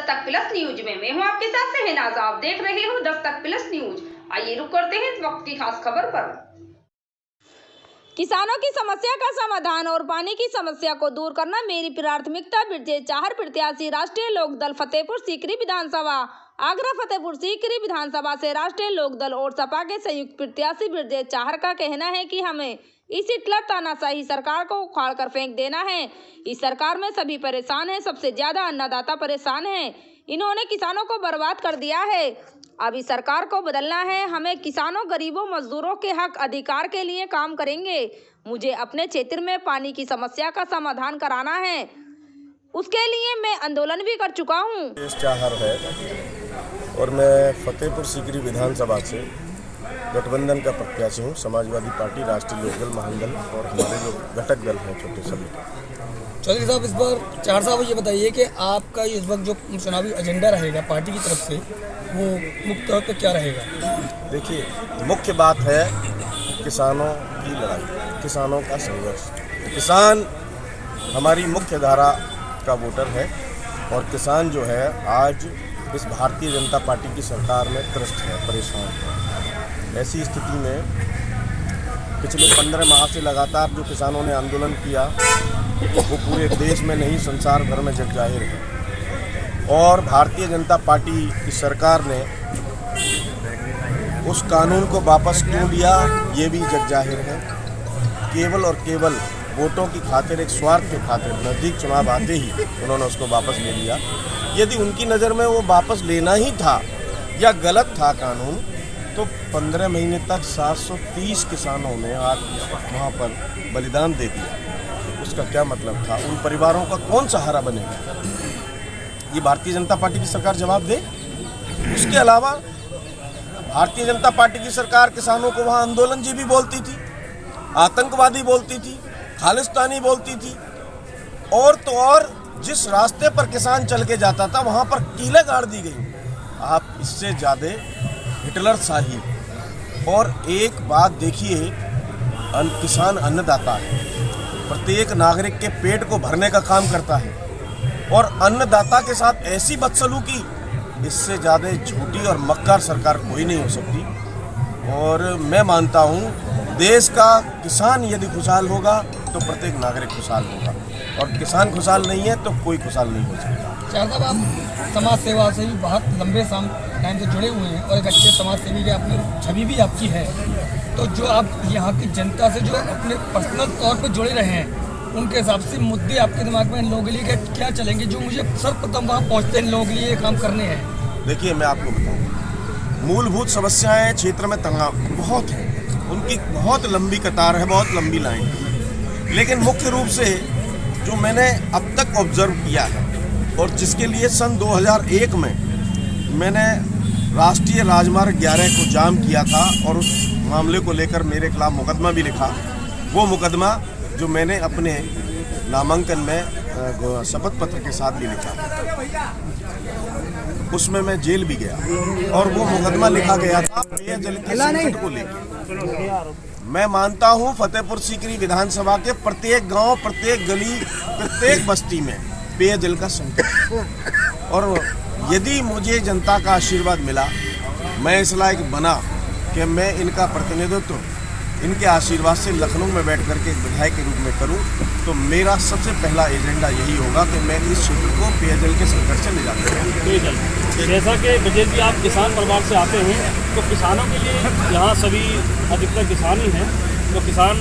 Dastak plus news में मैं हूं आपके साथ शहनाज। आप देख रहे हो दस्तक प्लस न्यूज। आइए रुक करते हैं इस वक्त की खास खबर पर। किसानों की समस्या का समाधान और पानी की समस्या को दूर करना मेरी प्राथमिकता। ब्रजेश चाहर प्रत्याशी राष्ट्रीय लोकदल फतेहपुर सीकरी विधानसभा। आगरा फतेहपुर सीकरी विधानसभा से राष्ट्रीय लोकदल और सपा के संयुक्त प्रत्याशी ब्रजेश चाहर का कहना है कि हमें इस हिटलर तानाशाही सरकार को उखाड़ कर फेंक देना है। इस सरकार में सभी परेशान हैं, सबसे ज्यादा अन्नदाता परेशान हैं। इन्होंने किसानों को बर्बाद कर दिया है। अब इस सरकार को बदलना है। हमें किसानों, गरीबों, मजदूरों के हक अधिकार के लिए काम करेंगे। मुझे अपने क्षेत्र में पानी की समस्या का समाधान कराना है, उसके लिए मैं आंदोलन भी कर चुका हूँ। ब्रजेश चाहर है और मैं फतेहपुर सीकरी विधानसभा से गठबंधन का प्रत्याशी हूँ। समाजवादी पार्टी, राष्ट्रीय लोकदल, महादल और हमारे जो घटक दल हैं छोटे सभी। चौधरी साहब, इस बार चाहर साहब ये बताइए कि आपका इस वक्त जो चुनावी एजेंडा रहेगा पार्टी की तरफ से, वो मुख्य तौर पर क्या रहेगा? देखिए, मुख्य बात है किसानों की लड़ाई, किसानों का संघर्ष। किसान हमारी मुख्य धारा का वोटर है और किसान जो है आज इस भारतीय जनता पार्टी की सरकार में त्रस्त है, परेशान है। ऐसी स्थिति में पिछले 15 माह से लगातार जो किसानों ने आंदोलन किया वो पूरे देश में नहीं, संसार भर में जग जाहिर है। और भारतीय जनता पार्टी की सरकार ने उस कानून को वापस क्यों लिया ये भी जग जाहिर है। केवल और केवल वोटों की खातिर, एक स्वार्थ के खातिर नज़दीक चुनाव आते ही उन्होंने उसको वापस ले लिया। यदि उनकी नज़र में वो वापस लेना ही था या गलत था कानून, तो 15 महीने तक 730 किसानों ने आज वहाँ पर बलिदान दे दिया। उसका क्या मतलब था? उन परिवारों का कौन सहारा बनेगा? ये भारतीय जनता पार्टी की सरकार जवाब दे। उसके अलावा भारतीय जनता पार्टी की सरकार किसानों को वहाँ आंदोलन जी भी बोलती थी, आतंकवादी बोलती थी, खालिस्तानी बोलती थी, और तो और जिस रास्ते पर किसान चल के जाता था वहाँ पर कीलें गाड़ दी गई। आप इससे ज़्यादा हिटलर शाही। और एक बात देखिए, किसान अन्नदाता है, प्रत्येक नागरिक के पेट को भरने का काम करता है, और अन्नदाता के साथ ऐसी बदसलूकी, इससे ज़्यादा झूठी और मक्कार सरकार कोई नहीं हो सकती। और मैं मानता हूँ देश का किसान यदि खुशहाल होगा तो प्रत्येक नागरिक खुशहाल होगा, और किसान खुशहाल नहीं है तो कोई खुशहाल नहीं हो सकता। चाहर साहब, आप समाज सेवा से भी बहुत लंबे टाइम से जुड़े हुए हैं और एक अच्छे समाज सेवी की अपनी छवि भी आपकी है। तो जो आप यहाँ की जनता से जो अपने पर्सनल तौर पर जुड़े रहे हैं, उनके हिसाब से मुद्दे आपके दिमाग में इन लोगों के लिए क्या चलेंगे जो मुझे सर्वप्रथम वहाँ पहुँचते इन लोगों के लिए काम करने हैं? देखिए, मैं आपको बताऊँ, मूलभूत समस्याएं क्षेत्र में तनाव बहुत है, उनकी बहुत लंबी कतार है, बहुत लंबी लाइन है। लेकिन मुख्य रूप से जो मैंने अब तक ऑब्जर्व किया है और जिसके लिए सन 2001 में मैंने राष्ट्रीय राजमार्ग 11 को जाम किया था और उस मामले को लेकर मेरे खिलाफ मुकदमा भी लिखा, वो मुकदमा जो मैंने अपने नामांकन में शपथ पत्र के साथ भी लिखा, उसमें मैं जेल भी गया और वो मुकदमा लिखा गया था पेयजल के संकट को लेकर। मैं मानता हूँ फतेहपुर सीकरी विधानसभा के प्रत्येक गांव, प्रत्येक गली, प्रत्येक बस्ती में पेयजल का संकट। और यदि मुझे जनता का आशीर्वाद मिला, मैं इस लायक बना कि मैं इनका प्रतिनिधित्व इनके आशीर्वाद से लखनऊ में बैठ करके एक विधायक के रूप में करूं, तो मेरा सबसे पहला एजेंडा यही होगा कि मैं इस क्षेत्र को पेयजल के संकट से निजात दूंगा। पेयजल, जैसा कि ब्रजेश जी आप किसान परिवार से आते हैं, तो किसानों के लिए यहाँ सभी अधिकतर किसान ही हैं, तो किसान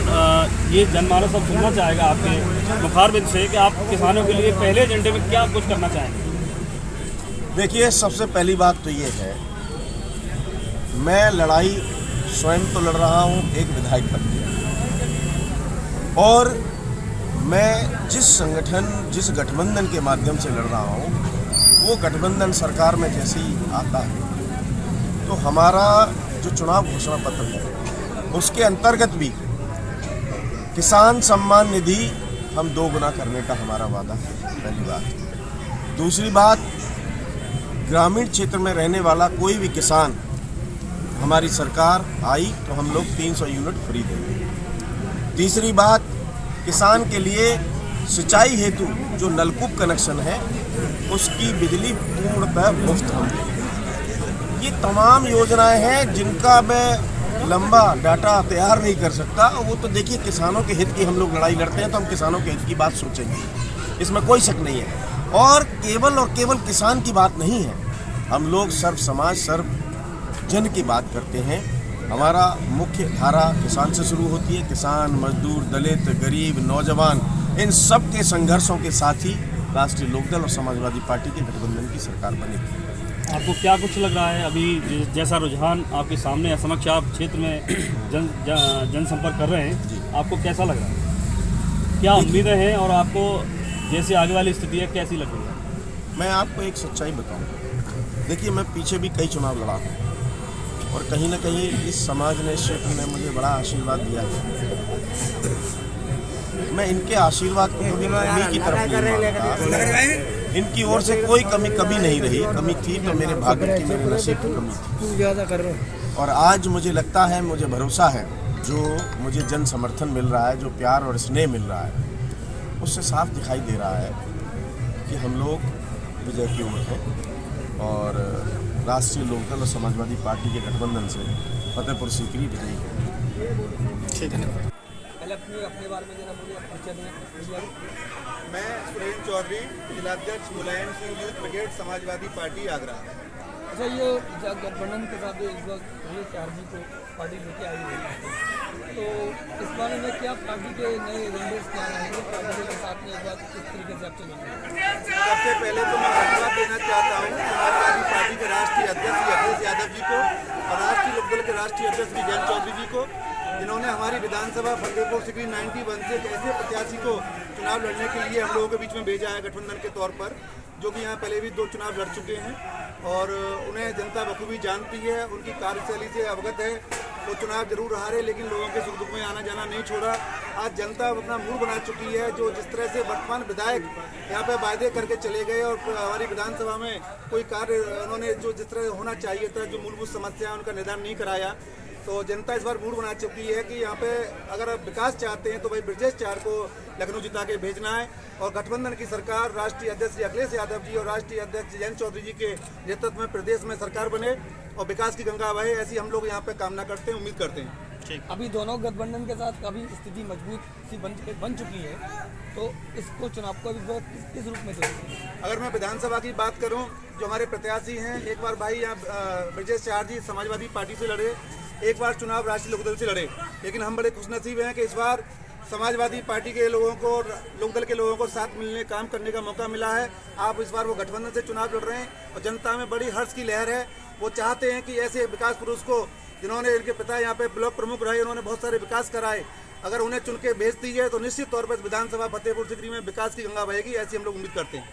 ये जनमानस सब सुनना चाहेगा आपके मुखारबिंद से कि आप किसानों के लिए पहले एजेंडे में क्या कुछ करना चाहेंगे? देखिए, सबसे पहली बात तो ये है, मैं लड़ाई स्वयं तो लड़ रहा हूँ एक विधायक पद की, और मैं जिस संगठन, जिस गठबंधन के माध्यम से लड़ रहा हूँ, वो गठबंधन सरकार में जैसे ही आता है तो हमारा जो चुनाव घोषणा पत्र है उसके अंतर्गत भी किसान सम्मान निधि हम 2 गुना करने का हमारा वादा है, पहली बात। दूसरी बात, ग्रामीण क्षेत्र में रहने वाला कोई भी किसान, हमारी सरकार आई तो हम लोग 300 यूनिट फ्री देंगे। तीसरी बात, किसान के लिए सिंचाई हेतु जो नलकूप कनेक्शन है उसकी बिजली पूर्णतः मुफ्त होगी। ये तमाम योजनाएं हैं जिनका मैं लंबा डाटा तैयार नहीं कर सकता। वो तो देखिए, किसानों के हित की हम लोग लड़ाई लड़ते हैं तो हम किसानों के हित की बात सोचेंगे, इसमें कोई शक नहीं है। और केवल किसान की बात नहीं है, हम लोग सर्व समाज सर्व जन की बात करते हैं। हमारा मुख्य धारा किसान से शुरू होती है। किसान, मजदूर, दलित, गरीब, नौजवान, इन सब के संघर्षों के साथ ही राष्ट्रीय लोकदल और समाजवादी पार्टी के गठबंधन की सरकार बनेगी। आपको क्या कुछ लग रहा है अभी जैसा रुझान आपके सामने है, समक्ष आप क्षेत्र में जनसंपर्क कर रहे हैं, आपको कैसा लग रहा है? क्या उम्मीदें हैं और आपको जैसे आगे वाली स्थिति है कैसी लग रही है? मैं आपको एक सच्चाई बताऊं। देखिए, मैं पीछे भी कई चुनाव लड़ा हूँ और कहीं ना कहीं इस समाज ने, इस क्षेत्र ने मुझे बड़ा आशीर्वाद दिया है। मैं इनके आशीर्वाद को कभी कमी की तरफ नहीं मानता। इनकी ओर से कोई कमी कभी नहीं रही। कमी थी तो मेरे भाग्य की, मेरे नसीब की कमी थी। और आज मुझे लगता है, मुझे भरोसा है, जो मुझे जन समर्थन मिल रहा है, जो प्यार और स्नेह मिल रहा है, उससे साफ दिखाई दे रहा है कि हम लोग विजय की ओर हैं और राष्ट्रीय लोकदल और समाजवादी पार्टी के गठबंधन से फतेहपुर सीकरी विजयी है। ठीक है। पहले अपने बारे में जरा बोलिए। मैं सुरेंद्र चौधरी, जिलाध्यक्ष Mulayam Singh youth brigade Samajwadi party Agra. अच्छा, ये गठबंधन के साथ इस वक्त जी को पार्टी लेके आई हुई है, तो इस बारे में क्या पार्टी के नए एजेंडे क्या रहेंगे? पार्टी के साथ में एक बार किस तरीके से आप चलेंगे? सबसे पहले तो मैं धन्यवाद देना चाहता हूँ समाजवादी पार्टी के राष्ट्रीय अध्यक्ष अखिलेश यादव जी को और राष्ट्रीय लोकदल के राष्ट्रीय अध्यक्ष जयंत चौधरी जी को, जिन्होंने हमारी विधानसभा फतेहपुर सीकरी 91 से एक ऐसे प्रत्याशी को चुनाव लड़ने के लिए हम लोगों के बीच में भेजा है गठबंधन के तौर पर, जो कि यहाँ पहले भी 2 चुनाव लड़ चुके हैं और उन्हें जनता बखूबी जानती है, उनकी कार्यशैली से अवगत है। वो चुनाव जरूर हारे लेकिन लोगों के सुख दुख में आना जाना नहीं छोड़ा। आज जनता अपना मूड बना चुकी है। जो जिस तरह से वर्तमान विधायक यहाँ पे वायदे करके चले गए और हमारी विधानसभा में कोई कार्य उन्होंने जो जिस तरह होना चाहिए था, जो मूलभूत समस्या है उनका निदान नहीं कराया, तो जनता इस बार मूड बना चुकी है कि यहाँ पे अगर आप विकास चाहते हैं तो भाई ब्रजेश चार को लखनऊ जिता के भेजना है और गठबंधन की सरकार राष्ट्रीय अध्यक्ष अखिलेश यादव जी और राष्ट्रीय अध्यक्ष जयंत चौधरी जी के नेतृत्व में प्रदेश में सरकार बने और विकास की गंगा बहे, ऐसी हम लोग यहाँ पे कामना करते हैं, उम्मीद करते हैं। अभी दोनों गठबंधन के साथ काफ़ी स्थिति मजबूत सी बन चुकी है, तो इसको चुनाव को अभी किस रूप में देखेंगे? अगर मैं विधानसभा की बात करूं, जो हमारे प्रत्याशी हैं, एक बार भाई यहाँ ब्रजेश चार जी समाजवादी पार्टी से लड़े, एक बार चुनाव राष्ट्रीय लोकदल से लड़े, लेकिन हम बड़े खुशनसीब हैं कि इस बार समाजवादी पार्टी के लोगों को, लोकदल के लोगों को साथ मिलने काम करने का मौका मिला है। आप इस बार वो गठबंधन से चुनाव लड़ रहे हैं और जनता में बड़ी हर्ष की लहर है। वो चाहते हैं कि ऐसे विकास पुरुष को, जिन्होंने इनके पिता यहाँ पे ब्लॉक प्रमुख रहे, उन्होंने बहुत सारे विकास कराए, अगर उन्हें चुन के भेज दीजिए तो निश्चित तौर पर विधानसभा फतेहपुर सीकरी में विकास की गंगा बहेगी, ऐसी हम लोग उम्मीद करते हैं।